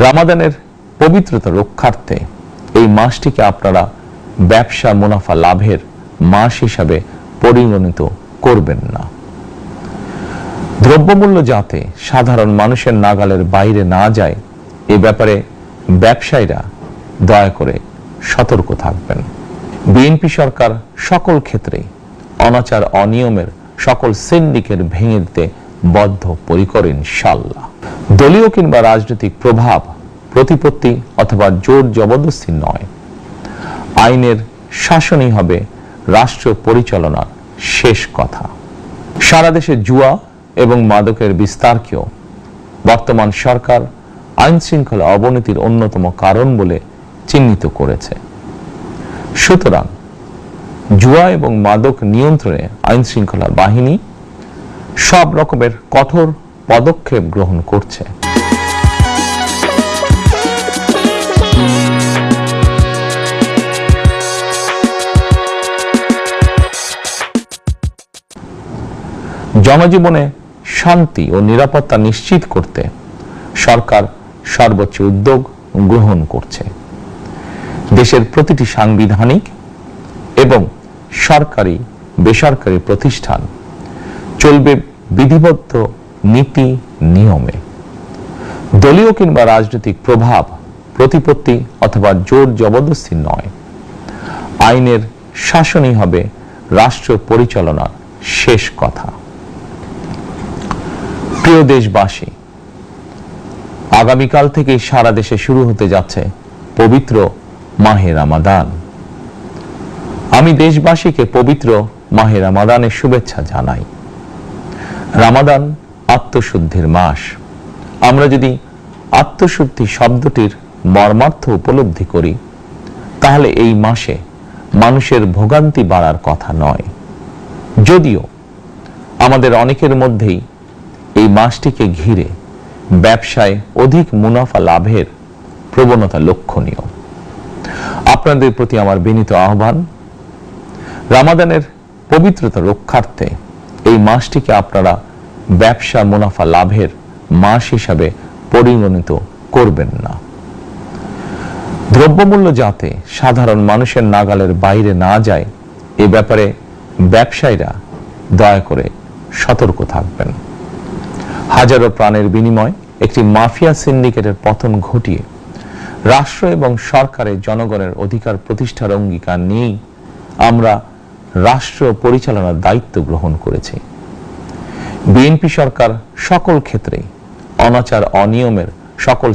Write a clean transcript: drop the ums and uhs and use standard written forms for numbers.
রামাদানের পবিত্রতা রক্ষার্থে এই মাসটিকে আপনারা ব্যবসা মুনাফা লাভের মাস হিসাবে পরিগণিত করবেন না। দ্রব্যমূল্য যাতে সাধারণ মানুষের নাগালের বাইরে না যায় এ ব্যাপারে ব্যবসায়ীরা দয়া করে সতর্ক থাকবেন। বিএনপি সরকার সকল ক্ষেত্রে অনাচার অনিয়মের সকল সিন্ডিকেট ভেঙে দিতে বদ্ধপরিকর ইনশাআল্লাহ। দলীয় কিংবা রাজনৈতিক প্রভাব, প্রতিপত্তি অথবা জোর জবরদস্তি নয়, আইনের শাসনই হবে রাষ্ট্র পরিচালনার শেষ কথা। সারা দেশে জুয়া এবং মাদকের বিস্তারকেও বর্তমান সরকার আইন শৃঙ্খলা অবনতির অন্যতম কারণ বলে চিহ্নিত করেছে। সুতরাং জুয়া এবং মাদক নিয়ন্ত্রণে আইন শৃঙ্খলা বাহিনী সব রকমের কঠোর পদক্ষেপ গ্রহণ করছে। জনজীবনে শান্তি ও নিরাপত্তা নিশ্চিত করতে সরকার সর্বোচ্চ উদ্যোগ গ্রহণ করছে। দেশের প্রতিটি সাংবিধানিক এবং সরকারি বেসরকারি প্রতিষ্ঠান চলবে বিধিবদ্ধ নীতি নিয়মে। দলীয় কিংবা রাজনৈতিক প্রভাব, প্রতিপত্তি অথবা জোর জবরদস্তি নয়, আইনের শাসনই হবে রাষ্ট্র পরিচালনার শেষ কথা। প্রিয় দেশবাসী, আগামীকাল থেকে সারা দেশে শুরু হতে যাচ্ছে পবিত্র মাহে রমাদান। আমি দেশবাসীকে পবিত্র মাহে রমাদানের শুভেচ্ছা জানাই। রমাদান আত্মশুদ্ধির মাস। আমরা যদি আত্মশুদ্ধি শব্দটির মর্মার্থ উপলব্ধি করি তাহলে এই মাসে মানুষের ভোগান্তি বাড়ার কথা নয়। যদিও আমাদের অনেকের মধ্যেই এই মাসটিকে ঘিরে ব্যবসায় অধিক মুনাফা লাভের প্রবণতা লক্ষণীয়। আপনাদের প্রতি আমার বিনীত আহ্বান, রমাদানের পবিত্রতা রক্ষার্থে এই মাসটিকে আপনারা ব্যবসা মুনাফা লাভের মাস হিসাবে পরিগণিত করবেন না। দ্রব্যমূল্য যাতে সাধারণ মানুষের নাগালের বাইরে না যায় এ ব্যাপারে ব্যবসায়ীরা দয়া করে সতর্ক থাকবেন। হাজারো প্রাণের বিনিময় একটি মাফিয়া সিন্ডিকেটের পতন ঘটিয়ে রাষ্ট্র এবং সরকারের জনগণের অধিকার প্রতিষ্ঠার অঙ্গীকার নিয়েই আমরা রাষ্ট্র পরিচালনার দায়িত্ব গ্রহণ করেছি। বিএনপি সরকার সকল ক্ষেত্রে অনাচার অনিয়মের সকল